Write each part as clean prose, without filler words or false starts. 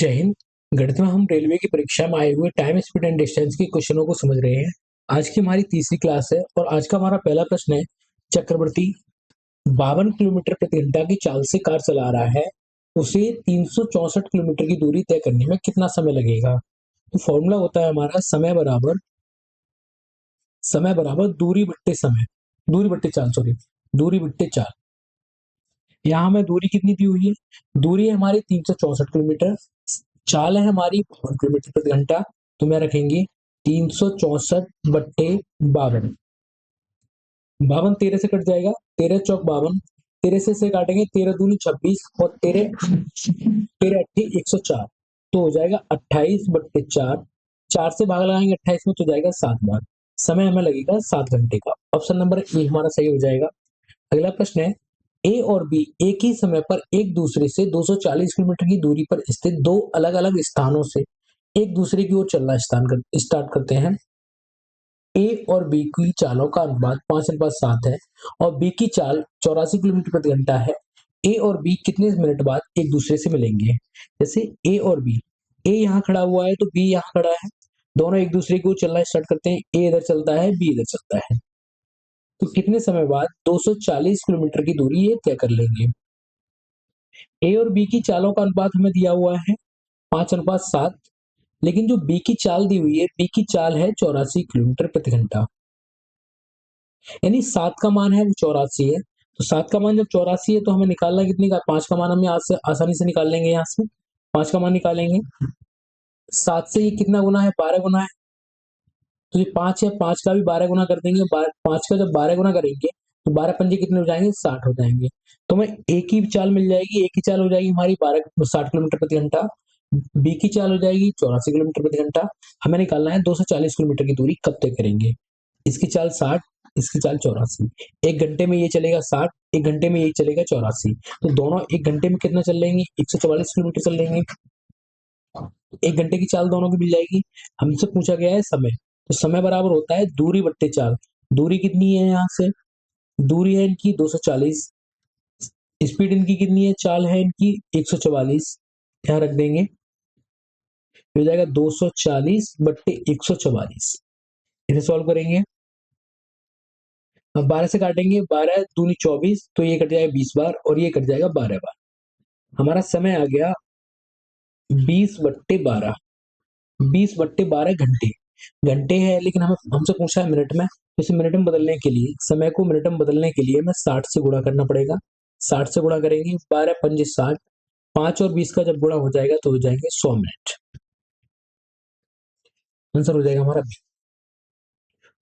जय हिंद। गणित में हम रेलवे की परीक्षा में आए हुए टाइम स्पीड एंड डिस्टेंस के क्वेश्चनों को समझ रहे हैं। आज की हमारी तीसरी क्लास है और आज का हमारा पहला प्रश्न है। चक्रवर्ती 52 किलोमीटर प्रति घंटा की चाल से कार चला रहा है, उसे 364 किलोमीटर की दूरी तय करने में कितना समय लगेगा। तो फॉर्मूला होता है हमारा समय बराबर दूरी बट्टे समय, दूरी बट्टे चाल, सॉरी, दूरी बट्टे चाल। यहाँ हमें दूरी कितनी दी हुई है? दूरी है हमारी 364 किलोमीटर, चाल है हमारी 52 किलोमीटर प्रति घंटा। तो मैं रखेंगे 364/52। 52 13 से कट जाएगा, 13 चौक 52, 13 से काटेंगे, 13 दूनी 26 और 13 13 अट्ठी 104। तो हो जाएगा 28/4। 4 से भाग लगाएंगे 28 में, तो जाएगा 7 बार। समय हमें लगेगा 7 घंटे का। ऑप्शन नंबर ए हमारा सही हो जाएगा। अगला प्रश्न है, ए और बी एक ही समय पर एक दूसरे से 240 किलोमीटर की दूरी पर स्थित दो अलग अलग स्थानों से एक दूसरे की ओर चलना स्टार्ट करते हैं। ए और बी की चालों का अनुपात 5:7 है और बी की चाल 84 किलोमीटर प्रति घंटा है। ए और बी कितने मिनट बाद एक दूसरे से मिलेंगे? जैसे ए और बी, ए यहाँ खड़ा हुआ है तो बी यहाँ खड़ा है, दोनों एक दूसरे की ओर चलना स्टार्ट करते हैं। ए इधर चलता है, बी इधर चलता है, तो कितने समय बाद 240 किलोमीटर की दूरी ये तय कर लेंगे? ए और बी की चालों का अनुपात हमें दिया हुआ है 5:7, लेकिन जो बी की चाल दी हुई है, बी की चाल है 84 किलोमीटर प्रति घंटा, यानी 7 का मान है वो 84 है। तो 7 का मान जब 84 है तो हमें निकालना कितने का? 5 का मान हम यहाँ से आसानी से निकाल लेंगे। यहाँ से 5 का मान निकालेंगे, 7 से ये कितना गुना है? 12 गुना है। तो ये 5 है, 5 का भी 12 गुना कर देंगे। 5 का जब 12 गुना करेंगे तो 12 पंजे कितने हो जाएंगे? 60 हो जाएंगे। तो हमें ए की चाल मिल जाएगी, ए की चाल हो जाएगी हमारी 60 किलोमीटर प्रति घंटा, बी की चाल हो जाएगी 84 किलोमीटर प्रति घंटा। हमें निकालना है 240 किलोमीटर की दूरी कब तय करेंगे। इसकी चाल 60, इसकी चाल 84। एक घंटे में ये चलेगा 60, एक घंटे में ये चलेगा 84, तो दोनों एक घंटे में कितना चल लेंगे? 144 किलोमीटर चल लेंगे। एक घंटे की चाल दोनों की मिल जाएगी। हमसे पूछा गया है समय, तो समय बराबर होता है दूरी बट्टे चाल। दूरी कितनी है? यहाँ से दूरी है इनकी 240, स्पीड इनकी कितनी है? चाल है इनकी 144, यहाँ रख देंगे, हो जाएगा 240/144। इसे सॉल्व करेंगे, अब 12 से काटेंगे, 12 दूनी 24, तो ये कट जाएगा 20 बार और ये कट जाएगा 12 बार। हमारा समय आ गया 20/12, 20/12 घंटे। घंटे है लेकिन हमें हमसे पूछा है मिनट में, तो इसे मिनट में बदलने के लिए, समय को मिनट में बदलने के लिए हमें 60 से गुणा करना पड़ेगा। 60 से गुणा करेंगे, 12 पंजे 60, 5 और 20 का जब गुणा हो जाएगा तो हो जाएंगे 100 मिनट। आंसर हो जाएगा हमारा बी।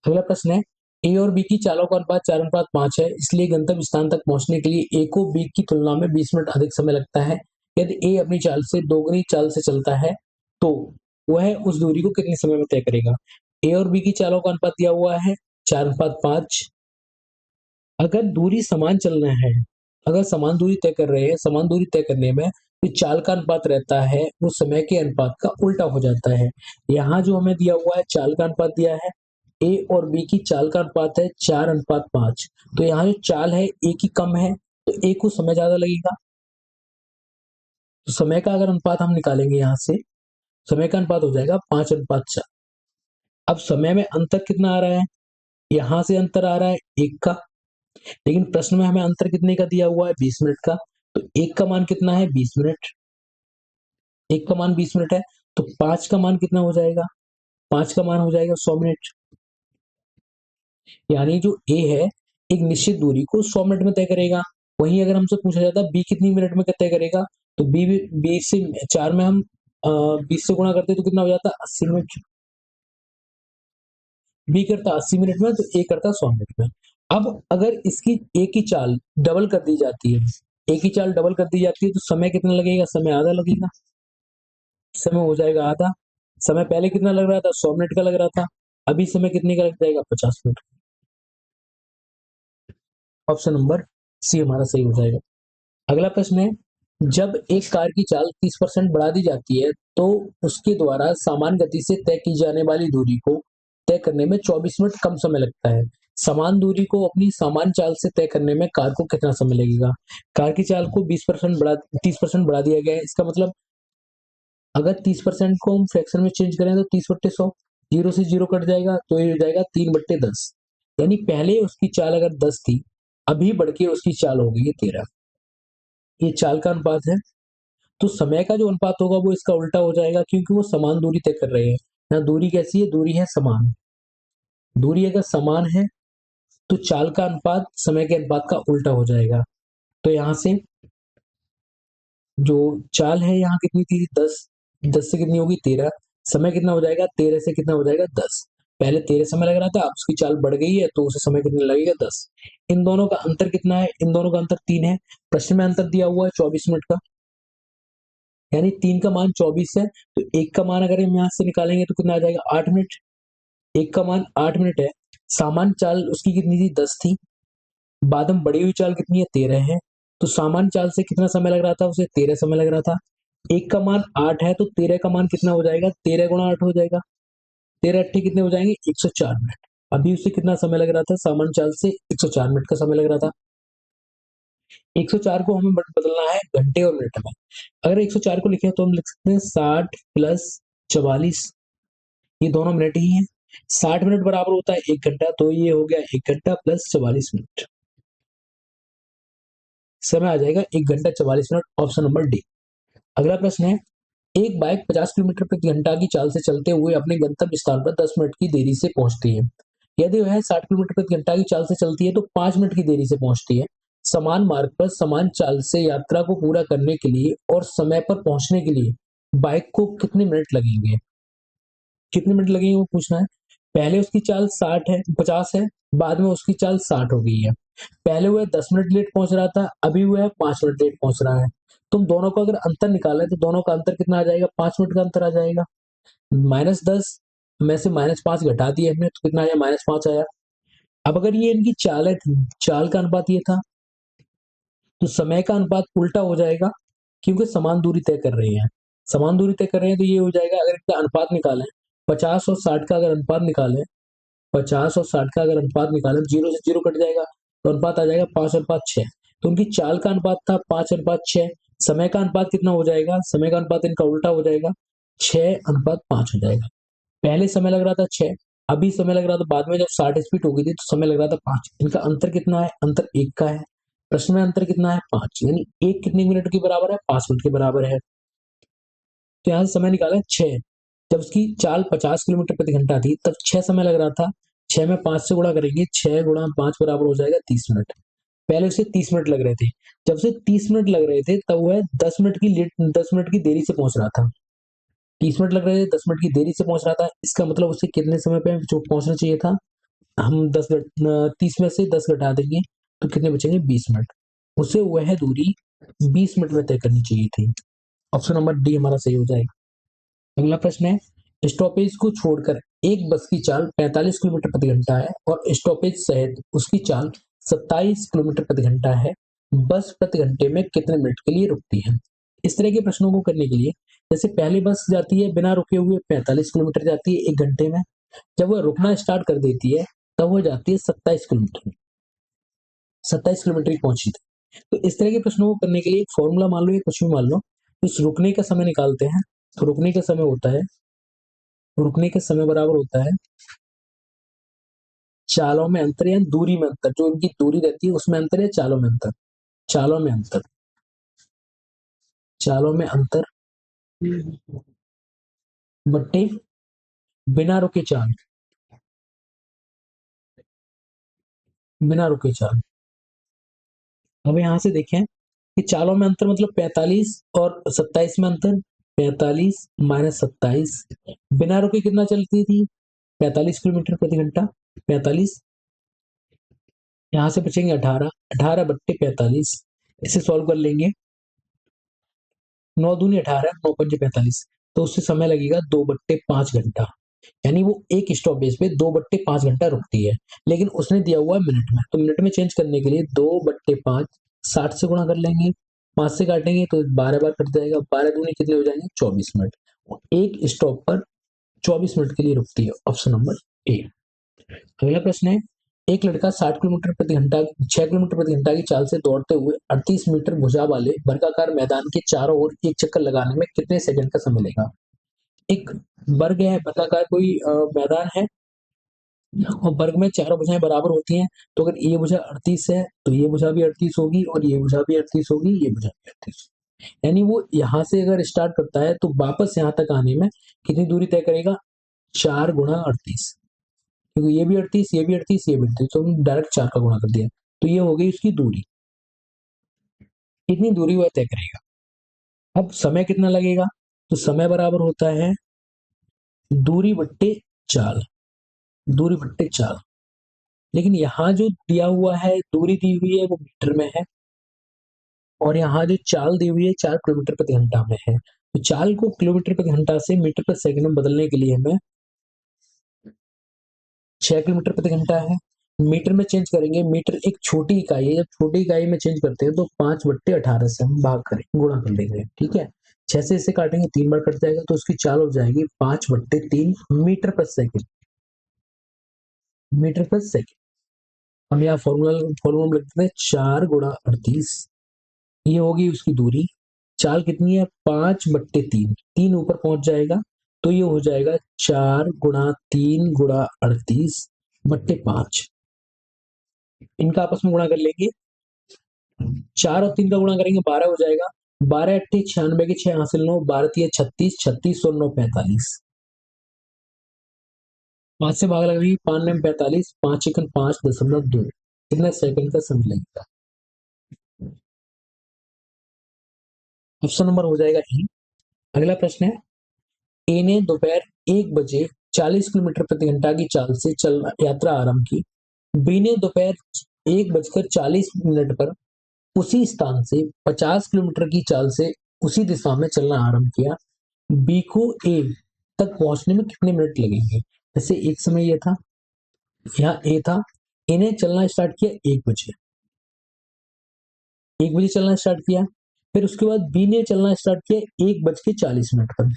अगला प्रश्न है, ए और बी की चालों का अनुपात 4:5 है, इसलिए गंतव्य स्थान तक पहुंचने के लिए ए को बी की तुलना में 20 मिनट अधिक समय लगता है। यदि ए अपनी चाल से दोगुनी चाल से चलता है तो वह उस दूरी को कितने समय में तय करेगा। ए और बी की चालों का अनुपात दिया हुआ है 4:5। अगर दूरी समान चलना है, अगर समान दूरी तय कर रहे हैं, समान दूरी तय करने में जो चाल का अनुपात रहता है वो समय के अनुपात का उल्टा हो जाता है। यहाँ जो हमें दिया हुआ है चाल का अनुपात दिया है, ए और बी की चाल का अनुपात है 4:5, तो यहाँ जो चाल है ए की कम है तो ए को समय ज्यादा लगेगा। तो समय का अगर अनुपात हम निकालेंगे, यहाँ से समय का अनुपात हो जाएगा 5:4। अब समय में अंतर कितना आ रहा है? यहाँ से अंतर आ रहा है 1 का, लेकिन प्रश्न में हमें अंतर कितने का दिया हुआ है? 20 मिनट का। तो 1 का मान कितना है? 20 मिनट। 1 का मान 20 मिनट है, तो 5 का मान कितना हो जाएगा? 5 का मान हो जाएगा 100 मिनट। यानी जो ए है एक निश्चित दूरी को 100 मिनट में तय करेगा। वहीं अगर हमसे पूछा जाता बी कितनी मिनट में तय करेगा, तो बी से 4 में हम 20 से गुणा करते तो कितना हो जाता? 80 मिनट। बी करता 80 मिनट में, तो ए करता 100 मिनट में। अब अगर इसकी ए की चाल डबल कर दी जाती है, ए की चाल डबल कर दी जाती है, तो समय कितना लगेगा? समय आधा लगेगा। समय हो जाएगा आधा। समय पहले कितना लग रहा था? 100 मिनट का लग रहा था, अभी समय कितने का लग जाएगा? 50 मिनट। ऑप्शन नंबर सी हमारा सही हो जाएगा। अगला प्रश्न है, जब एक कार की चाल 30% बढ़ा दी जाती है तो उसके द्वारा समान गति से तय की जाने वाली दूरी को तय करने में 24 मिनट कम समय लगता है। समान दूरी को अपनी समान चाल से तय करने में कार को कितना समय लगेगा? कार की चाल को 20% बढ़ा 30% बढ़ा दिया गया है, इसका मतलब अगर 30% को हम फ्रैक्शन में चेंज करें तो 30/100, 0 से 0 कट जाएगा तो ये हो जाएगा 3/10। यानी पहले उसकी चाल अगर 10 थी, अभी बढ़ के उसकी चाल हो गई है 13। ये चाल का अनुपात है। तो समय का जो अनुपात होगा वो इसका उल्टा हो जाएगा, क्योंकि वो समान दूरी तय कर रहे हैं। यहाँ दूरी कैसी है? दूरी है समान। दूरी अगर समान है तो चाल का अनुपात समय के अनुपात का उल्टा हो जाएगा। तो यहां से जो चाल है यहाँ कितनी थी? 10। 10 से कितनी होगी? 13। समय कितना हो जाएगा? 13 से कितना हो जाएगा? 10। पहले 13 समय लग रहा था, अब उसकी चाल बढ़ गई है तो उसे समय कितना लगेगा? 10। इन दोनों का अंतर कितना है? इन दोनों का अंतर 3 है। प्रश्न में अंतर दिया हुआ है 24 मिनट का, यानी 3 का मान 24 है। तो 1 का मान अगर हम यहाँ से निकालेंगे तो कितना आ जाएगा? 8 मिनट। 1 का मान 8 मिनट है। सामान्य चाल उसकी कितनी थी? 10 थी। बाद में बढ़ी हुई चाल कितनी है? 13 है। तो सामान्य चाल से कितना समय लग रहा था? उसे 13 समय लग रहा था। 1 का मान 8 है तो 13 का मान कितना हो जाएगा? 13 गुणा 8 हो जाएगा। 13 8 कितने हो जाएंगे? 104 मिनट। अभी उसे कितना समय लग रहा था? सामान्य चाल से 104 मिनट का समय लग रहा था। 104 को हमें बदलना है घंटे और मिनट में। अगर 104 को लिखे तो हम लिख सकते हैं 60 प्लस 44, ये दोनों मिनट ही हैं। 60 मिनट बराबर होता है 1 घंटा, तो ये हो गया 1 घंटा प्लस 44 मिनट। समय आ जाएगा 1 घंटा 44 मिनट, ऑप्शन नंबर डी। अगला प्रश्न है, एक बाइक 50 किलोमीटर प्रति घंटा की चाल से चलते हुए अपने गंतव्य स्थान पर 10 मिनट की देरी से पहुंचती है। यदि वह 60 किलोमीटर प्रति घंटा की चाल से चलती है तो 5 मिनट की देरी से पहुंचती है। समान मार्ग पर समान चाल से यात्रा को पूरा करने के लिए और समय पर पहुंचने के लिए बाइक को कितने मिनट लगेंगे? कितने मिनट लगेंगे वो पूछना है। पहले उसकी चाल 60 है, 50 है, बाद में उसकी चाल 60 हो गई है। पहले वह 10 मिनट लेट पहुंच रहा था, अभी वह 5 मिनट लेट पहुंच रहा है। तुम दोनों को अगर अंतर निकाला है तो दोनों का अंतर कितना आ जाएगा? 5 मिनट का अंतर आ जाएगा। -10 में से -5 घटा दिए हमने तो कितना आया? -5 आया। अब अगर ये इनकी चालें थी, चाल का अनुपात ये था, तो समय का अनुपात उल्टा हो जाएगा, क्योंकि समान दूरी तय कर रहे हैं। समान दूरी तय कर रहे हैं तो ये हो जाएगा, अगर इनका अनुपात निकालें, 50 और 60 का अगर अनुपात निकालें, 50 और 60 का अगर अनुपात निकालें, 0 से 0 कट जाएगा तो अनुपात आ जाएगा 5:6। तो उनकी चाल का अनुपात था 5:6। समय का अनुपात कितना हो जाएगा? समय का अनुपात इनका उल्टा हो जाएगा, 6:5 हो जाएगा। पहले समय लग रहा था 6, अभी समय लग रहा था, बाद में जब 60 स्पीड हो गई थी तो समय लग रहा था 5। इनका अंतर कितना है? अंतर 1 का है। प्रश्न में अंतर कितना है? 5, यानी 1 कितने मिनट के बराबर है? 5 मिनट के बराबर है। तो यहाँ से समय निकाला 6। जब उसकी चाल 50 किलोमीटर प्रति घंटा थी तब 6 समय लग रहा था। 6 में 5 से गुणा करेंगे, 6 गुणा 5 बराबर हो जाएगा 30 मिनट। पहले उसे 30 मिनट लग रहे थे। जब उसे 30 मिनट लग रहे थे तब वह 10 मिनट की देरी से पहुंच रहा था। 30 मिनट लग रहे थे, 10 मिनट की देरी से पहुंच रहा था। इसका मतलब उसे कितने समय पे जो पहुंचना चाहिए था? हम 30 में से 10 घटा देंगे तो कितने बचेंगे? 20 मिनट। उसे वह दूरी 20 मिनट में तय करनी चाहिए थी। ऑप्शन नंबर डी हमारा सही हो जाएगा। अगला प्रश्न है, स्टॉपेज को छोड़कर एक बस की चाल 45 किलोमीटर प्रति घंटा है और स्टॉपेज सहित उसकी चाल 27 किलोमीटर प्रति घंटा है। बस प्रति घंटे में कितने मिनट के लिए रुकती है? इस तरह के प्रश्नों को करने के लिए, जैसे पहली बस जाती है बिना रुके हुए 45 किलोमीटर जाती है 1 घंटे में। जब वह रुकना स्टार्ट कर देती है तब वह जाती है 27 किलोमीटर। 27 किलोमीटर की पहुंची थी। तो इस तरह के प्रश्नों को करने के लिए एक फॉर्मूला मान लो या कुछ भी मान लो, उस रुकने का समय निकालते हैं। तो रुकने का समय होता है, रुकने के समय बराबर होता है चालों में अंतर या दूरी में अंतर। जो इनकी दूरी रहती है उसमें अंतर या चालों में अंतर? चालों में अंतर। चालों में अंतर बट्टे बिना रुके चाल। बिना रुके चाल। अब यहां से देखें कि चालों में अंतर मतलब 45 और 27 में अंतर। 45 माइनस 27, बिना रुके कितना चलती थी? 45 किलोमीटर प्रति घंटा। 45, यहां से बचेंगे 18। 18 बट्टे 45, इसे सॉल्व कर लेंगे। 9 दूनी 18, 9 पंजे 45, तो उससे समय लगेगा 2/5 घंटा। यानी वो एक स्टॉपेज पे 2/5 घंटा रुकती है, लेकिन उसने दिया हुआ है मिनट में। तो मिनट में चेंज करने के लिए 2/5 60 से गुणा कर लेंगे, 5 से काटेंगे तो 12 बार कट जाएगा। 12 दूनी कितने हो जाएंगे? 24 मिनट। एक स्टॉप पर 24 मिनट के लिए रुकती है। Option number A. अगला प्रश्न है, एक लड़का 6 किलोमीटर प्रति घंटा की चाल से दौड़ते हुए 38 मीटर भुजा वाले वर्गाकार मैदान के चारों ओर एक चक्कर लगाने में कितने सेकंड का समय लेगा? एक वर्ग है, वर्गाकार कोई मैदान है और वर्ग में चारों भुजाएं बराबर होती हैं, तो अगर ये भुजा 38 है तो ये भुजा भी 38 होगी और ये भुजा भी 38 होगी, ये भुजा भी 38। यानी वो यहाँ से अगर स्टार्ट करता है तो वापस यहाँ तक आने में कितनी दूरी तय करेगा? 4 गुणा 38, क्योंकि ये भी 38, ये भी 38, ये भी 38, तो हमने डायरेक्ट 4 का गुणा कर दिया, तो ये हो गई उसकी दूरी। कितनी दूरी वह तय करेगा। अब समय कितना लगेगा? तो समय बराबर होता है दूरी बट्टे चाल, दूरी बट्टे चाल। लेकिन यहाँ जो दिया हुआ है, दूरी दी हुई है वो मीटर में है और यहाँ जो चाल दी हुई है 4 किलोमीटर प्रति घंटा में है। तो चाल को किलोमीटर प्रति घंटा से मीटर प्रति सेकंड में बदलने के लिए हमें 6 किलोमीटर प्रति घंटा है, मीटर में चेंज करेंगे। मीटर एक छोटी इकाई है, जब छोटी इकाई में चेंज करते हैं तो 5/18 से हम भाग करें, गुणा कर लेंगे, ठीक है। 6 से इसे काटेंगे, 3 बार कट जाएगा, तो उसकी चाल हो जाएगी 5/3 मीटर प्रति सेकंड, मीटर प्रति सेकंड। हम यहाँ फॉर्मूला फॉर्मूला लिखते हैं 4 गुणा 38, ये होगी उसकी दूरी। चाल कितनी है? 5/3, 3 ऊपर पहुंच जाएगा, तो ये हो जाएगा 4 गुणा 3 गुणा 38/5। इनका आपस में गुणा कर लेंगे, 4 और 3 का गुणा करेंगे 12 हो जाएगा। 12 अट्ठे 96 के 6 हासिल 9, 12 तिया 36, 36 और 9 45। 5 से भाग लगाएंगे, 5 9 45, 5 1 5.2। कितना सेकंड का समय लगेगा? ऑप्शन नंबर हो जाएगा ई। अगला प्रश्न है, ए ने दोपहर 1 बजे 40 किलोमीटर प्रति घंटा की चाल से चलना यात्रा आरंभ की। बी ने दोपहर 1 बजकर 40 मिनट पर उसी स्थान से 50 किलोमीटर की चाल से उसी दिशा में चलना आरंभ किया। बी को ए तक पहुंचने में कितने मिनट लगेंगे? जैसे एक समय ये था, यहाँ ए था, ए ने चलना स्टार्ट किया 1 बजे, 1 बजे चलना स्टार्ट किया। फिर उसके बाद बी ने चलना स्टार्ट किया 1 बज के 40 मिनट पर,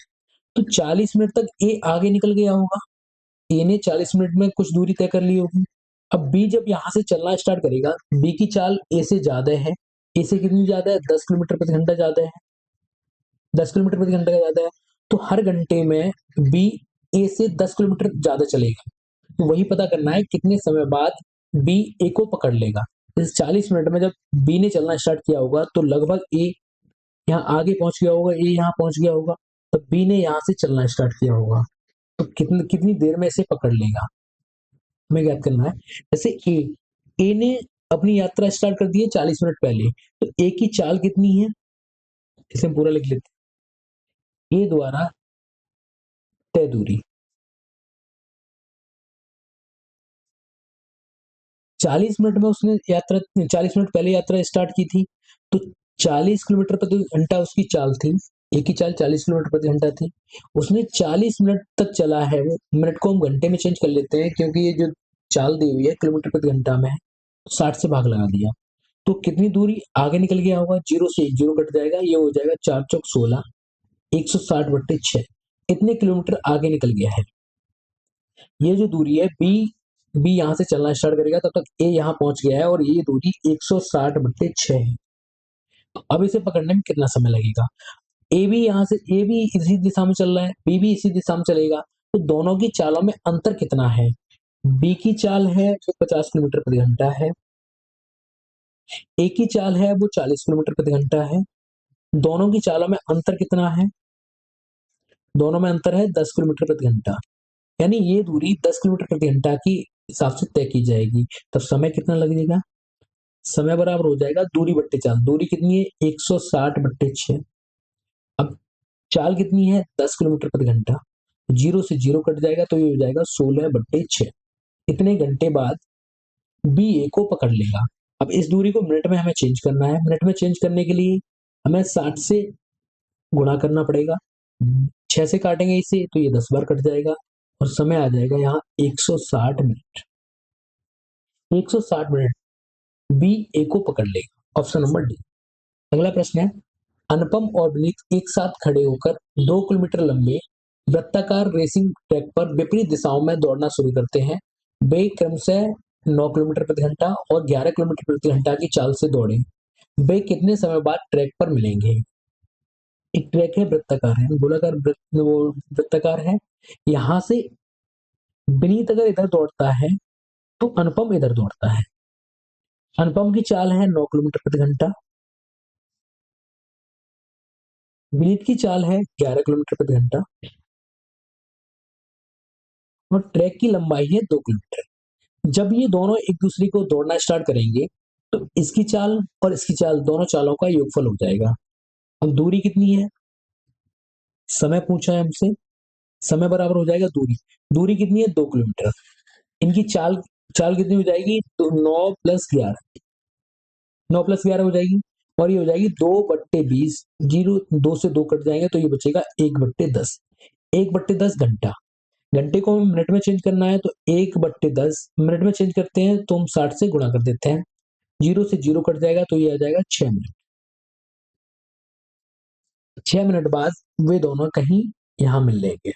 तो 40 मिनट तक ए आगे निकल गया होगा। ए ने 40 मिनट में कुछ दूरी तय कर ली होगी। अब बी जब यहां से चलना स्टार्ट करेगा, बी की चाल ए से ज्यादा है। ए से कितनी ज्यादा है? 10 किलोमीटर प्रति घंटा ज्यादा है, 10 किलोमीटर प्रति घंटा ज्यादा है। तो हर घंटे में बी ए से 10 किलोमीटर ज्यादा चलेगा। तो वही पता करना है कितने समय बाद बी ए को पकड़ लेगा। इस 40 मिनट में जब बी ने चलना स्टार्ट किया होगा तो लगभग ए यहाँ आगे पहुंच गया होगा, ए यहाँ पहुंच गया होगा, तो बी ने यहाँ से चलना स्टार्ट किया होगा, तो कितनी कितनी देर में इसे पकड़ लेगा हमें याद करना है। जैसे ए ने अपनी यात्रा स्टार्ट कर दी है 40 मिनट पहले, तो ए की चाल कितनी है इसे हम पूरा लिख लेते हैं। ए द्वारा तय दूरी 40 मिनट में उसने यात्रा 40 मिनट पहले यात्रा स्टार्ट की थी, तो 40 किलोमीटर प्रति घंटा उसकी चाल थी। एक ही चाल 40 किलोमीटर प्रति घंटा थी, उसने 40 मिनट तक चला है। वो मिनट को हम घंटे में चेंज कर लेते हैं क्योंकि ये जो चाल दी हुई है किलोमीटर प्रति घंटा में है, 60 से भाग लगा दिया, तो कितनी दूरी आगे निकल गया होगा? 0 से 1 0 कट जाएगा, ये हो जाएगा 4 चौक 16, 160/6, इतने किलोमीटर आगे निकल गया है। ये जो दूरी है बी यहां से चलना स्टार्ट करेगा तब तक ए यहां पहुंच गया है और ये दूरी 160/6 है। तो अब इसे पकड़ने में कितना समय लगेगा? ए भी इसी दिशा में चल रहा है, बी भी इसी दिशा में चलेगा, तो दोनों की चालों में अंतर कितना है? बी की चाल है जो 50 किलोमीटर प्रति घंटा है, ए की चाल है वो 40 किलोमीटर प्रति घंटा है। दोनों की चालों में अंतर कितना है? दोनों में अंतर है 10 किलोमीटर प्रति घंटा, यानी ये दूरी 10 किलोमीटर प्रति घंटा की हिसाब से तय की जाएगी। तब समय कितना लगेगा? समय बराबर हो जाएगा दूरी बट्टे चाल। दूरी कितनी है? 160/6। अब चाल कितनी है? 10 किलोमीटर प्रति घंटा, 0 से 0 कट जाएगा, तो ये हो जाएगा 16/6। इतने घंटे बाद बी ए को पकड़ लेगा। अब इस दूरी को मिनट में हमें चेंज करना है। मिनट में चेंज करने के लिए हमें 60 से गुणा करना पड़ेगा, 6 से काटेंगे इसे तो ये 10 बार कट जाएगा और समय आ जाएगा यहाँ 160 मिनट। 160 मिनट बी ए को पकड़ लेगा, ऑप्शन नंबर डी। अगला प्रश्न है, अनुपम और विनीत एक साथ खड़े होकर 2 किलोमीटर लंबे वृत्ताकार रेसिंग ट्रैक पर विपरीत दिशाओं में दौड़ना शुरू करते हैं। वे क्रमशः 9 किलोमीटर प्रति घंटा और 11 किलोमीटर प्रति घंटा की चाल से दौड़े, वे कितने समय बाद ट्रैक पर मिलेंगे? एक ट्रैक है, वृत्ताकार है, गोलाकार वो वृत्ताकार है। यहां से विनीत अगर इधर दौड़ता है तो अनुपम इधर दौड़ता है। अनुपम की चाल है 9 किलोमीटर प्रति घंटा, विनीत की चाल है 11 किलोमीटर प्रति घंटा और ट्रैक की लंबाई है 2 किलोमीटर। जब ये दोनों एक दूसरे को दौड़ना स्टार्ट करेंगे तो इसकी चाल और इसकी चाल, दोनों चालों का योगफल हो जाएगा। अब दूरी कितनी है, समय पूछा है हमसे, समय बराबर हो जाएगा दूरी। दूरी कितनी है, 2 किलोमीटर। इनकी चाल चाल कितनी हो जाएगी, तो 9 + 11, 9 + 11 हो जाएगी और ये हो जाएगी 2/20। जीरो, 2 से 2 कट जाएंगे तो ये बचेगा 1/10। 1/10 घंटा। घंटे को हमें मिनट में चेंज करना है तो 1/10 मिनट में चेंज करते हैं तो हम 60 से गुणा कर देते हैं। जीरो से जीरो कट जाएगा तो ये आ जाएगा 6 मिनट। 6 मिनट बाद वे दोनों कहीं यहां मिल लेंगे।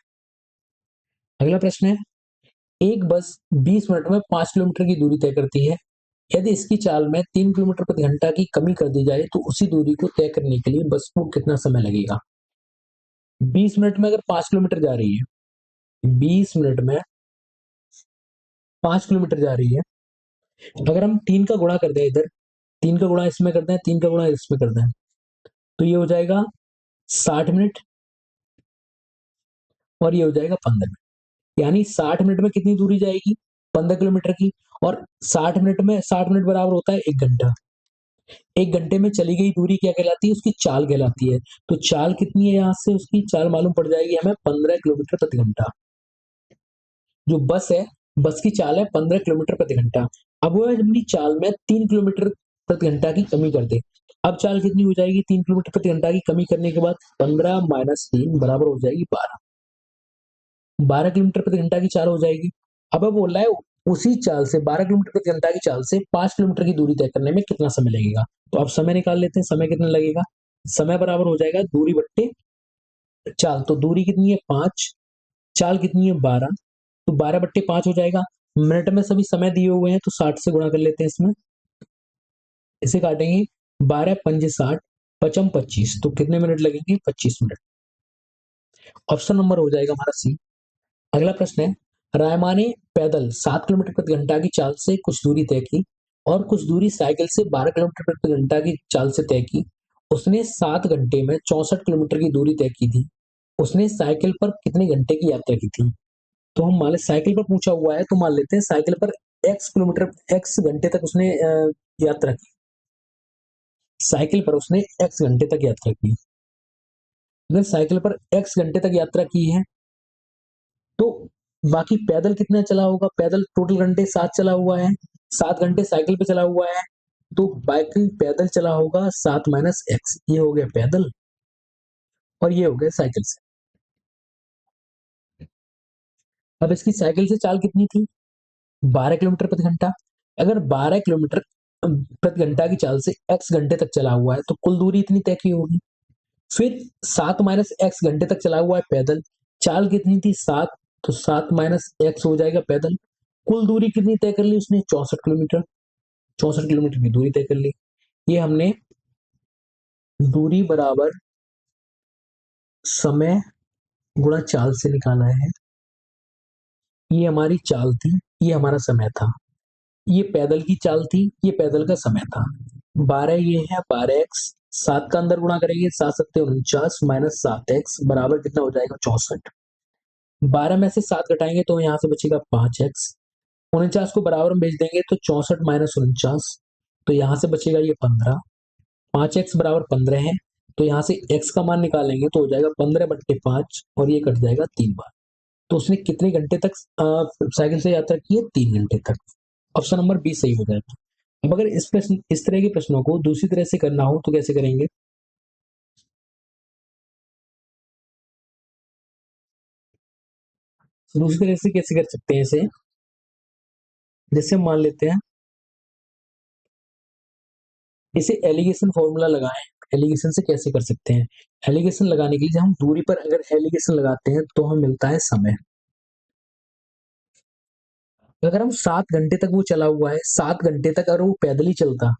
अगला प्रश्न है, एक बस 20 मिनट में 5 किलोमीटर की दूरी तय करती है। यदि इसकी चाल में 3 किलोमीटर प्रति घंटा की कमी कर दी जाए तो उसी दूरी को तय करने के लिए बस को कितना समय लगेगा? 20 मिनट में अगर 5 किलोमीटर जा रही है, 20 मिनट में 5 किलोमीटर जा रही है, अगर हम 3 का गुणा कर दें इधर, 3 का गुणा इसमें कर दें, 3 का गुणा इसमें कर दें, तो ये हो जाएगा 60 मिनट और ये हो जाएगा 15 मिनट। यानी 60 मिनट में कितनी दूरी जाएगी, 15 किलोमीटर की। और 60 मिनट में 60 मिनट बराबर होता है 1 घंटा। 1 घंटे में चली गई दूरी क्या कहलाती है, उसकी चाल कहलाती है। तो चाल कितनी है, यहां से उसकी चाल मालूम पड़ जाएगी हमें, 15 किलोमीटर प्रति घंटा। जो बस है, बस की चाल है 15 किलोमीटर प्रति घंटा। अब वो अपनी चाल में 3 किलोमीटर प्रति घंटा की कमी कर दे। अब चाल कितनी हो जाएगी, 3 किलोमीटर प्रति घंटा की कमी करने के बाद 15 - 3 बराबर हो जाएगी 12। 12 किलोमीटर प्रति घंटा की चाल हो जाएगी। अब वो बोल रहा है उसी चाल से, 12 किलोमीटर प्रति घंटा की चाल से 5 किलोमीटर की दूरी तय करने में कितना समय लगेगा? तो अब समय निकाल लेते हैं, समय कितना लगेगा। समय बराबर हो जाएगा दूरी बट्टे चाल। तो दूरी कितनी है, 5, चाल कितनी है, 12, तो 12/5 हो जाएगा। मिनट में सभी समय दिए हुए हैं तो 60 से गुणा कर लेते हैं इसमें, इसे काटेंगे, 12×5 = 60, 5×25, तो कितने मिनट लगेंगे, 25 मिनट। ऑप्शन नंबर हो जाएगा हमारा सी। अगला प्रश्न है, रायमा ने पैदल 7 किलोमीटर प्रति घंटा की चाल से कुछ दूरी तय की और कुछ दूरी साइकिल से 12 किलोमीटर प्रति घंटा की चाल से तय की। उसने 7 घंटे में 64 किलोमीटर की दूरी तय की थी। उसने साइकिल पर कितने घंटे की यात्रा की थी? तो हम मान ले साइकिल पर पूछा हुआ है तो मान लेते हैं साइकिल पर एक्स किलोमीटर एक्स घंटे तक उसने यात्रा की। साइकिल पर उसने एक्स घंटे तक यात्रा की। अगर साइकिल पर एक्स घंटे तक यात्रा की है तो बाकी पैदल कितना चला होगा, पैदल टोटल घंटे 7 चला हुआ है, 7 घंटे साइकिल पे चला हुआ है, तो बाकी पैदल चला होगा 7 - x, ये हो गया पैदल और ये हो गया साइकिल से। अब इसकी साइकिल से चाल कितनी थी, 12 किलोमीटर प्रति घंटा। अगर 12 किलोमीटर प्रति घंटा की चाल से x घंटे तक चला हुआ है तो कुल दूरी इतनी तय की होगी। फिर 7 - x घंटे तक चला हुआ है पैदल, चाल कितनी थी, 7, तो 7 - x हो जाएगा पैदल। कुल दूरी कितनी तय कर ली उसने, 64 किलोमीटर। 64 किलोमीटर की दूरी तय कर ली। ये हमने दूरी बराबर समय गुणा चाल से निकाला है। ये हमारी चाल थी, ये हमारा समय था। ये पैदल की चाल थी, ये पैदल का समय था। 12 ये है, 12x, 7 का अंदर गुणा करेंगे, 7×7 = 49 -7x बराबर कितना हो जाएगा, 64। 12 में से 7 घटाएंगे तो यहाँ से बचेगा 5x। 49 को बराबर में भेज देंगे तो 64 - 49, तो यहाँ से बचेगा ये 15। 5x बराबर 15 है, तो यहाँ से x का मान निकालेंगे तो हो जाएगा 15/5 और ये कट जाएगा 3 बार। तो उसने कितने घंटे तक साइकिल से यात्रा की है, 3 घंटे तक। ऑप्शन नंबर बी सही हो जाएगा। अब अगर इस तरह के प्रश्नों को दूसरी तरह से करना हो तो कैसे करेंगे? दूसरी तरह से कैसे कर सकते हैं इसे, जैसे मान लेते हैं इसे एलिगेशन फॉर्मूला लगाएं। एलिगेशन से कैसे कर सकते हैं, एलिगेशन लगाने के लिए हम दूरी पर अगर एलिगेशन लगाते हैं तो हमें मिलता है समय। अगर हम 7 घंटे तक वो चला हुआ है, 7 घंटे तक अगर वो पैदल ही चलता,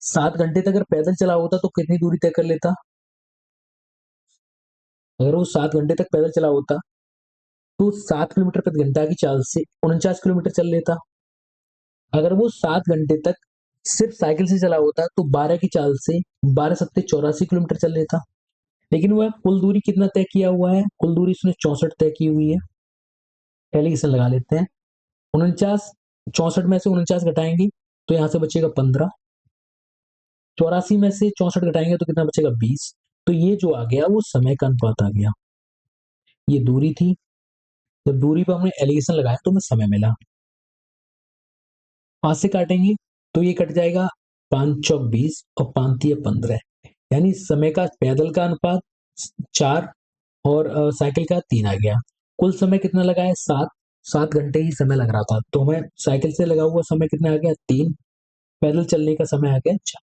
7 घंटे तक अगर पैदल चला होता तो कितनी दूरी तय कर लेता? अगर वो 7 घंटे तक पैदल चला होता तो 7 किलोमीटर प्रति घंटा की चाल से 49 किलोमीटर चल लेता। अगर वो 7 घंटे तक सिर्फ साइकिल से चला होता तो 12 की चाल से 12 सत्ते 84 किलोमीटर चल लेता। लेकिन वह कुल दूरी कितना तय किया हुआ है? कुल दूरी उसने 64 तय की हुई है। एलिगेशन लगा लेते हैं। 49, 64 में से 49 घटाएंगे तो यहाँ से बचेगा 15। 84 में से 64 घटाएंगे तो कितना बचेगा? 20। तो ये जो आ गया वो समय का अनुपात आ गया। ये दूरी थी, जब दूरी पर हमने एलिगेशन लगाया तो हमें समय मिला। 5 से काटेंगे तो ये कट जाएगा, 5 चौक 20 और 5 तिया 15, यानी समय का पैदल का अनुपात 4 और साइकिल का 3 आ गया। कुल समय कितना लगा है? 7। 7 घंटे ही समय लग रहा था तो हमें साइकिल से लगा हुआ समय कितना आ गया? 3। पैदल चलने का समय आ गया 4।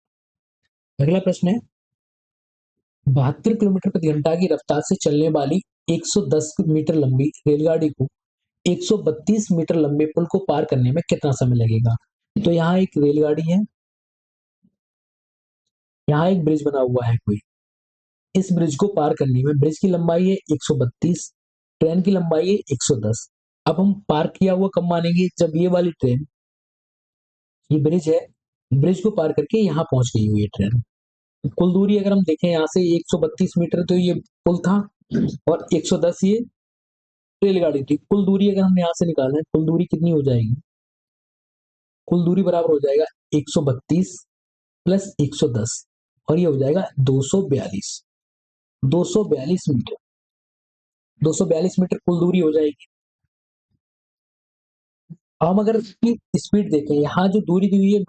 अगला प्रश्न है, 72 किलोमीटर प्रति घंटा की रफ्तार से चलने वाली 110 मीटर लंबी रेलगाड़ी को 132 मीटर लंबे पुल को पार करने में कितना समय लगेगा? तो यहाँ एक रेलगाड़ी है, यहाँ एक ब्रिज बना हुआ है कोई। इस ब्रिज को पार करने में ब्रिज की लंबाई है 132, ट्रेन की लंबाई है 110। अब हम पार किया हुआ कब मानेंगे? जब ये वाली ट्रेन, ये ब्रिज है, ब्रिज को पार करके यहाँ पहुंच गई हुई है ट्रेन। कुल दूरी अगर हम देखें यहाँ से 132 मीटर तो ये पुल था और 110 ये रेलगाड़ी थी। कुल दूरी अगर हम यहाँ से निकालें, कुल दूरी कितनी हो जाएगी? कुल दूरी बराबर हो जाएगा 132 प्लस 110 और ये हो जाएगा 242। 242 मीटर, 242 मीटर कुल दूरी हो जाएगी। हम अगर इसकी स्पीड देखें, यहाँ जो दूरी दी हुई है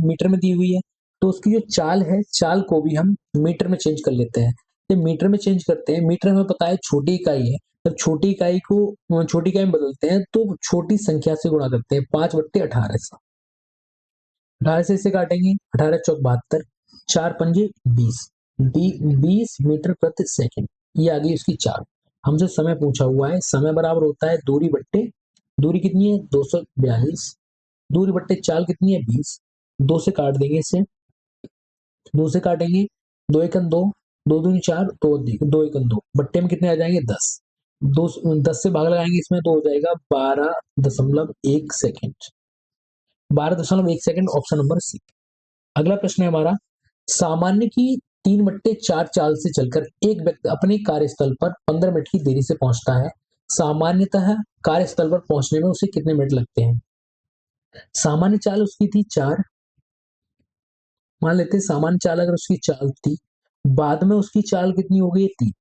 मीटर में दी हुई है, तो उसकी जो चाल है, चाल को भी हम मीटर में चेंज कर लेते हैं। जब मीटर में चेंज करते हैं, मीटर हमें पता है छोटी इकाई है, जब छोटी इकाई को छोटी इकाई में बदलते हैं तो छोटी संख्या से गुणा करते हैं, 5/18 से। 18 से इसे काटेंगे, 18 चौक 72, 4 पंजे 20, 20 मीटर प्रति सेकंड। ये आ गई उसकी चाल। हमसे समय पूछा हुआ है, समय बराबर होता है दूरी बट्टे, दूरी कितनी है? 242, दूरी बट्टे चाल कितनी है? 20। 2 से काट देंगे इसे, 2 से काटेंगे, 2 एकम 2, 2 दूनी 4, 2 एकम 2, बट्टे में कितने आ जाएंगे? 10। 10 से भाग लगाएंगे इसमें तो हो जाएगा 12.1 second. 12.1 second, option number C. अगला प्रश्न है हमारा, सामान्य की 3/4 चाल से चलकर एक व्यक्ति अपने कार्यस्थल पर 15 मिनट की देरी से पहुंचता है। सामान्यतः कार्यस्थल पर पहुंचने में उसे कितने मिनट लगते हैं? सामान्य चाल उसकी थी 4, मान लेते हैं सामान्य चाल अगर उसकी चाल थी, बाद में उसकी चाल कितनी हो गई? 3।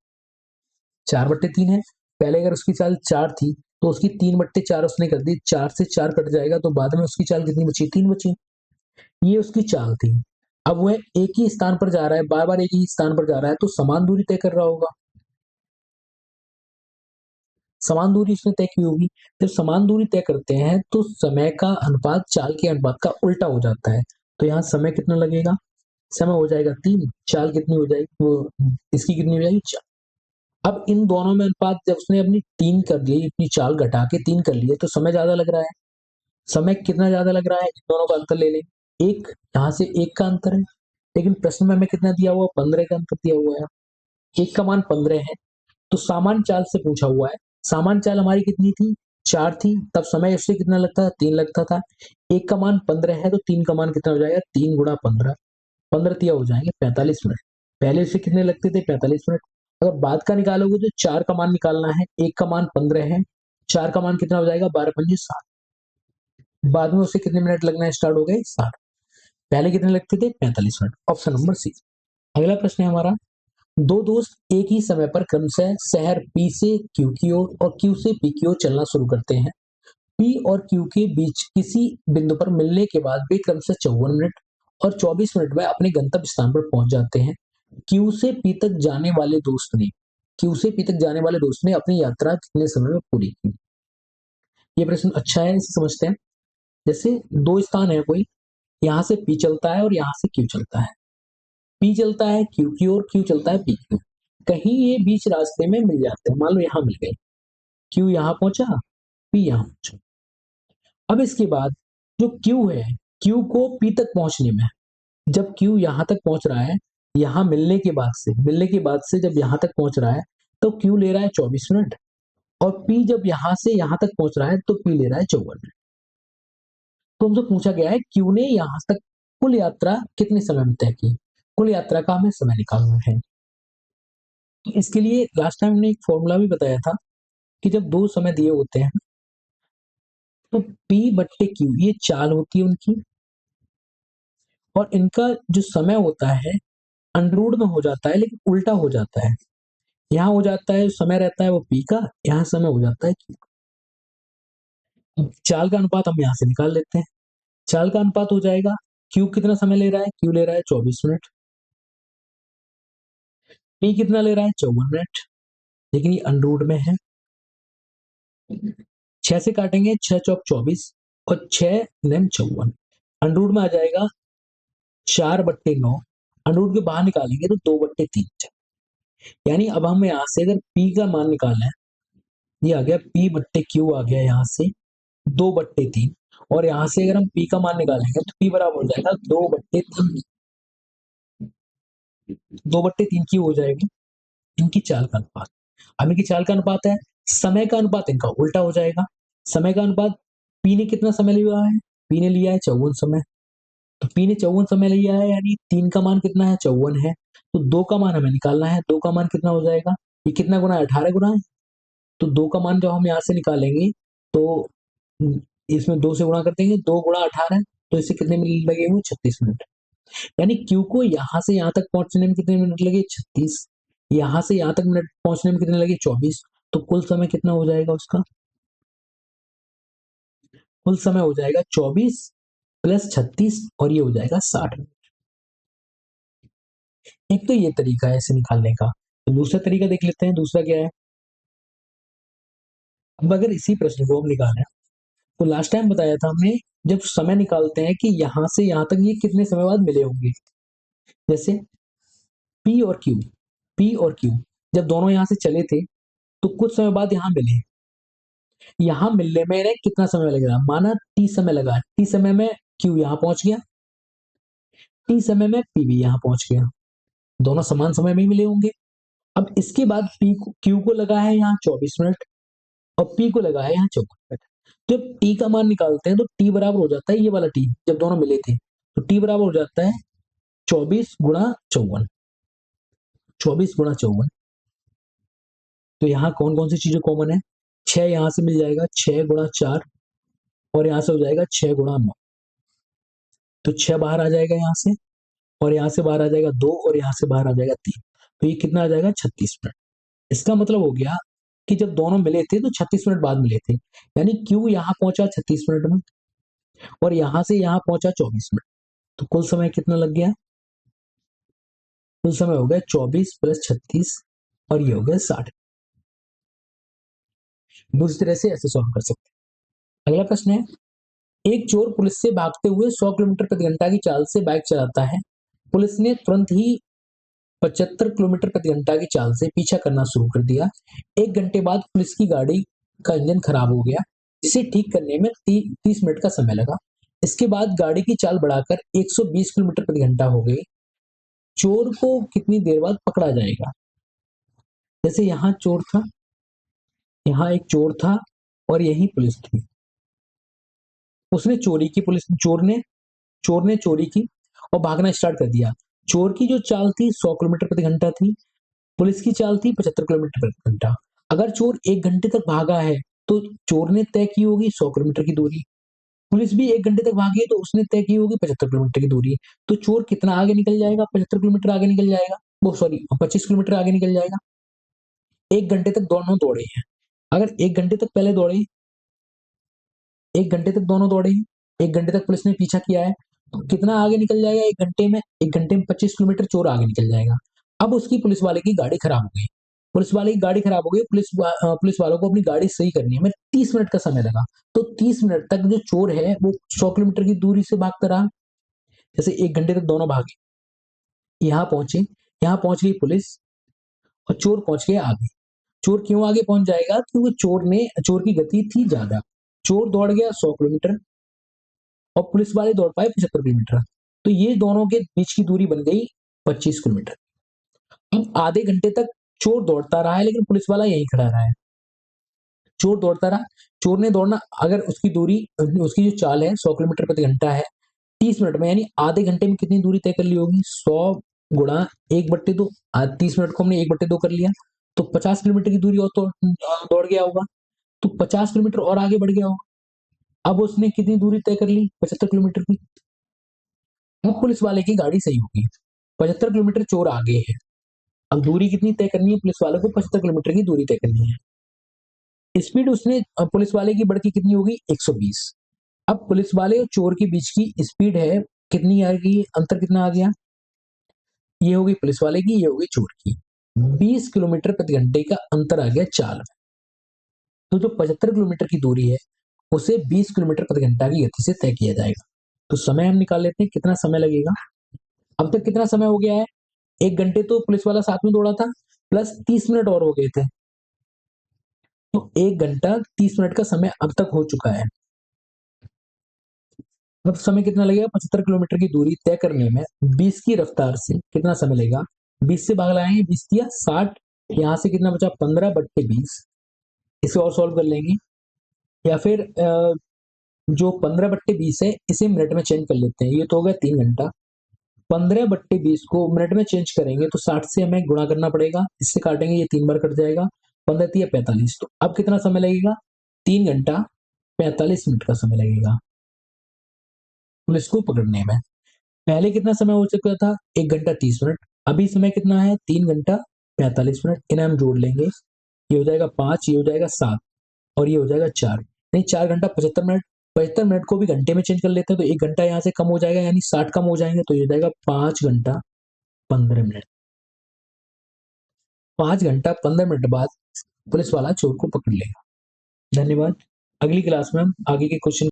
4/3 है। पहले अगर उसकी चाल 4 थी तो उसकी 3/4 उसने कर दी, 4 से 4 कट जाएगा तो बाद में उसकी चाल कितनी बची? 3 बची। ये उसकी चाल थी। अब वह एक ही स्थान पर जा रहा है, बार बार एक ही स्थान पर जा रहा है तो समान दूरी तय कर रहा होगा, समान दूरी उसने तय की होगी। जब समान दूरी तय करते हैं तो समय का अनुपात चाल के अनुपात का उल्टा हो जाता है। तो यहाँ समय कितना लगेगा? समय हो जाएगा 3, चाल कितनी हो जाएगी? वो इसकी कितनी हो जाएगी? 4। अब इन दोनों में अनुपात जब उसने अपनी 3 कर ली, अपनी चाल घटा के 3 कर लिए तो समय ज्यादा लग रहा है। समय कितना ज्यादा लग रहा है? इन दोनों का अंतर ले लें, एक, यहाँ से 1 का अंतर है, लेकिन प्रश्न में हमें कितना दिया हुआ? 15 का अंतर दिया हुआ है। 1 का मान 15 है तो सामान्य चाल से पूछा हुआ है। सामान्य चाल हमारी कितनी थी? 4 थी, तब समय उससे कितना लगता था? 3 लगता था। 1 का मान 15 है तो 3 का मान कितना हो जाएगा? 3 गुणा 15, 15 तिया हो जाएंगे 45 मिनट। पहले उससे कितने लगते थे? 45 मिनट। अगर बाद का निकालोगे तो 4 का मान निकालना है, 1 का मान 15 है, 4 का मान कितना हो जाएगा? 12 पंजे 7। बाद में उसे कितने मिनट लगना स्टार्ट हो गए? 7। पहले कितने लगते थे? 45 मिनट, ऑप्शन नंबर सी। अगला प्रश्न है हमारा, दो दोस्त एक ही समय पर क्रमशः शहर पी से क्यू की ओर और क्यू से पी की ओर चलना शुरू करते हैं। पी और क्यू के बीच किसी बिंदु पर मिलने के बाद वे क्रमशः 54 मिनट और 24 मिनट में अपने गंतव्य स्थान पर पहुंच जाते हैं। क्यू से पी तक जाने वाले दोस्त ने क्यू से पी तक जाने वाले दोस्त ने अपनी यात्रा कितने समय में पूरी की? ये प्रश्न अच्छा है, इसे समझते हैं। जैसे दो स्थान है कोई, यहाँ से पी चलता है और यहाँ से क्यू चलता है। पी चलता है क्यू की ओर, क्यू चलता है पी की ओर। कहीं ये बीच रास्ते में मिल जाते हैं, मान लो यहाँ मिल गए, क्यू यहाँ पहुंचा P यहाँ पहुंचा। अब इसके बाद जो Q है, Q को P तक पहुंचने में, जब Q यहाँ तक पहुंच रहा है, यहाँ मिलने के बाद से जब यहाँ तक पहुंच रहा है, तो Q ले रहा है 24 मिनट, और P जब यहाँ से यहाँ तक पहुंच रहा है तो P ले रहा है 54 मिनट। तो हमसे पूछा गया है Q ने यहाँ तक कुल यात्रा कितने समय में तय की, कुल यात्रा का हमें समय निकालना है। तो इसके लिए लास्ट टाइम हमने एक फॉर्मूला भी बताया था कि जब दो समय दिए होते हैं तो P बट्टे Q ये चाल होती है उनकी, और इनका जो समय होता है अंडररूट में हो जाता है, लेकिन उल्टा हो जाता है। यहाँ हो जाता है, समय रहता है वो P का, यहाँ समय हो जाता है Q का। अब चाल का अनुपात हम यहाँ से निकाल लेते हैं। चाल का अनुपात हो जाएगा, Q कितना समय ले रहा है, Q ले रहा है 24 मिनट, P कितना ले रहा है 54 मिनट, लेकिन ये अंडररूट में है। 6 से काटेंगे, 6 चौक 24 और 6 9 54, अंडररूट में आ जाएगा 4 बट्टे 9, अंडररूट के बाहर निकालेंगे तो 2 बट्टे 3, यानी अब हम यहाँ से अगर P का मान निकालना है, ये आ गया P बट्टे Q आ गया यहाँ से 2 बट्टे 3, और यहाँ से अगर हम P का मान निकालेंगे तो P बराबर हो जाएगा 2 बट्टे 3, 2 बट्टे 3 की हो जाएगी इनकी चाल का अनुपात। अब इनकी चाल का अनुपात है, समय का अनुपात इनका उल्टा हो जाएगा। समय का अनुपात P ने कितना समय लिया है, P ने लिया है 54 समय, तो P ने 54 समय लिया है, यानी 3 का मान कितना है 54 है, तो 2 का मान हमें निकालना है। 2 का मान कितना हो जाएगा, ये कितना गुना है 18 गुना है, तो 2 का मान जब हम यहाँ से निकालेंगे तो इसमें 2 से गुणा कर देंगे, 2 गुणा 18, तो इससे कितने मिनट लगेंगे 36 मिनट, यानी Q को यहाँ से यहाँ तक पहुंचने में कितने मिनट लगे 36, यहाँ से यहाँ तक मिनट पहुंचने में कितने लगे 24, तो कुल समय कितना हो जाएगा उसका, कुल समय हो जाएगा 24 प्लस 36 और ये हो जाएगा 60 मिनट। एक तो ये तरीका है इसे निकालने का, तो दूसरा तरीका देख लेते हैं, दूसरा क्या है। अब अगर इसी प्रश्न को हम निकालें तो लास्ट टाइम बताया था हमने, जब समय निकालते हैं कि यहां से यहां तक ये कितने समय बाद मिले होंगे, जैसे P और Q, P और Q जब दोनों यहां से चले थे तो कुछ समय बाद यहां मिले, यहां मिलने में इन्हें कितना समय लगेगा, माना T समय लगा, T समय में Q यहां पहुंच गया, T समय में P भी यहां पहुंच गया, दोनों समान समय में मिले होंगे। अब इसके बाद Q को लगा है यहाँ 24 मिनट और P को लगा है यहाँ 54 मिनट। जब T का मान निकालते हैं तो T बराबर हो जाता है ये वाला T, जब दोनों मिले थे तो T बराबर हो जाता है 24 गुणा 54, 24 गुणा 54। तो यहाँ कौन कौन सी चीजें कॉमन है, 6 यहाँ से मिल जाएगा, 6 गुणा 4, और यहाँ से हो जाएगा 6 गुणा 9, तो 6 बाहर आ जाएगा यहाँ से, और यहाँ से बाहर आ जाएगा 2, और यहाँ से बाहर आ जाएगा 3, तो ये कितना आ जाएगा 36 मिनट। इसका मतलब हो गया कि जब दोनों मिले थे तो 36 मिनट बाद मिले थे, यानी Q यहाँ पहुंचा 36 मिनट में और यहाँ से यहाँ पहुंचा 24 मिनट, तो कुल समय कितना लग गया, कुल समय हो गया 24 प्लस 36 और ये हो गया 60। दूसरी तरह से ऐसे सॉल्व कर सकते हैं। अगला प्रश्न है, एक चोर पुलिस से भागते हुए 100 किलोमीटर प्रति घंटा की चाल से बाइक चलाता है। पुलिस ने तुरंत ही 75 किलोमीटर प्रति घंटा की चाल से पीछा करना शुरू कर दिया। 1 घंटे बाद पुलिस की गाड़ी का इंजन खराब हो गया, जिसे ठीक करने में 30 मिनट का समय लगा। इसके बाद गाड़ी की चाल बढ़ाकर 120 किलोमीटर प्रति घंटा हो गई। चोर को कितनी देर बाद पकड़ा जाएगा। जैसे यहाँ चोर था, यहाँ एक चोर था और यही पुलिस थी। उसने चोरी की, चोर ने चोरी की और भागना स्टार्ट कर दिया। चोर की जो चाल थी 100 किलोमीटर प्रति घंटा थी, पुलिस की चाल थी 75 किलोमीटर प्रति घंटा। अगर चोर 1 घंटे तक भागा है तो चोर ने तय की होगी 100 किलोमीटर की दूरी, पुलिस भी 1 घंटे तक भागी है तो उसने तय की होगी 75 किलोमीटर की दूरी। तो चोर कितना आगे निकल जाएगा, 75 किलोमीटर आगे निकल जाएगा, वो सॉरी 25 किलोमीटर आगे निकल जाएगा। 1 घंटे तक दोनों दौड़े हैं, अगर 1 घंटे तक पहले दौड़े, 1 घंटे तक दोनों दौड़े हैं, 1 घंटे तक पुलिस ने पीछा किया है, तो कितना आगे निकल जाएगा 1 घंटे में, 1 घंटे में 25 किलोमीटर चोर आगे निकल जाएगा। अब उसकी पुलिस वाले की गाड़ी खराब हो गई, पुलिस वाले की गाड़ी खराब हो गई, पुलिस वालों को अपनी गाड़ी सही करने में 30 मिनट का समय लगा। तो 30 मिनट तक जो चोर है वो 100 किलोमीटर की दूरी से भागता रहा। जैसे 1 घंटे तक दोनों भागे, यहाँ पहुंचे, यहाँ पहुंच गई पुलिस और चोर पहुंच गया आगे। चोर क्यों आगे पहुंच जाएगा? क्योंकि चोर की गति थी ज्यादा। चोर दौड़ गया 100 किलोमीटर और पुलिस वाले दौड़ पाए 75 किलोमीटर। तो ये दोनों के बीच की दूरी बन गई 25 किलोमीटर। अब आधे घंटे तक चोर दौड़ता रहा है, लेकिन पुलिस वाला यहीं खड़ा रहा है। चोर दौड़ता रहा, चोर ने दौड़ना, अगर उसकी जो चाल है 100 किलोमीटर प्रति घंटा है, 30 मिनट में यानी आधे घंटे में कितनी दूरी तय कर ली होगी? 100 गुणा 1/2, 30 मिनट को हमने 1/2 कर लिया, तो 50 किलोमीटर की दूरी और तो दौड़ गया होगा। तो 50 किलोमीटर और आगे बढ़ गया होगा। अब उसने कितनी दूरी तय कर ली? 75 किलोमीटर की। अब पुलिस वाले की गाड़ी सही होगी, 75 किलोमीटर चोर आगे है। अब दूरी कितनी तय करनी है? पुलिस वाले को 75 किलोमीटर की दूरी तय करनी है। स्पीड उसने पुलिस वाले की बढ़ के कितनी होगी? 120। अब पुलिस वाले और चोर के बीच की स्पीड है कितनी आ गई? अंतर कितना आ गया? ये होगी पुलिस वाले की, ये होगी चोर की। 20 किलोमीटर प्रति घंटे का अंतर आ गया चाल में। तो जो 75 किलोमीटर की दूरी है, उसे 20 किलोमीटर प्रति घंटा की गति से तय किया जाएगा। तो समय हम निकाल लेते हैं, कितना समय लगेगा। अब तक कितना समय हो गया है? 1 घंटे तो पुलिस वाला साथ में दौड़ा था, प्लस 30 मिनट और हो गए थे। तो 1 घंटा 30 मिनट का समय अब तक हो चुका है। अब समय कितना लगेगा? 75 किलोमीटर की दूरी तय करने में 20 की रफ्तार से कितना समय लगेगा? 20 से भाग लगाएंगे, 20 दिया 60, यहाँ से कितना बचा? 15/20। इसे और सॉल्व कर लेंगे, या फिर जो 15/20 है इसे मिनट में चेंज कर लेते हैं। ये तो हो गया 3 घंटा। 15/20 को मिनट में चेंज करेंगे तो 60 से हमें गुणा करना पड़ेगा, इससे काटेंगे, ये 3 बार कट जाएगा। 15 तिया 45। तो अब कितना समय लगेगा? 3 घंटा 45 मिनट का समय लगेगा पुलिस को पकड़ने में। पहले कितना समय हो चुका था? 1 घंटा 30 मिनट। अभी समय कितना है? 3 घंटा 45 मिनट। इन्हें हम जोड़ लेंगे, ये हो जाएगा 5, ये हो जाएगा 7 और ये हो जाएगा 4। नहीं, 4 घंटा 75 मिनट। 75 मिनट को भी घंटे में चेंज कर लेते हैं तो 1 घंटा यहाँ से कम हो जाएगा, यानी 60 कम हो जाएंगे, तो ये हो जाएगा 5 घंटा 15 मिनट। 5 घंटा 15 मिनट बाद पुलिस वाला चोर को पकड़ लेगा। धन्यवाद। अगली क्लास में हम आगे के क्वेश्चन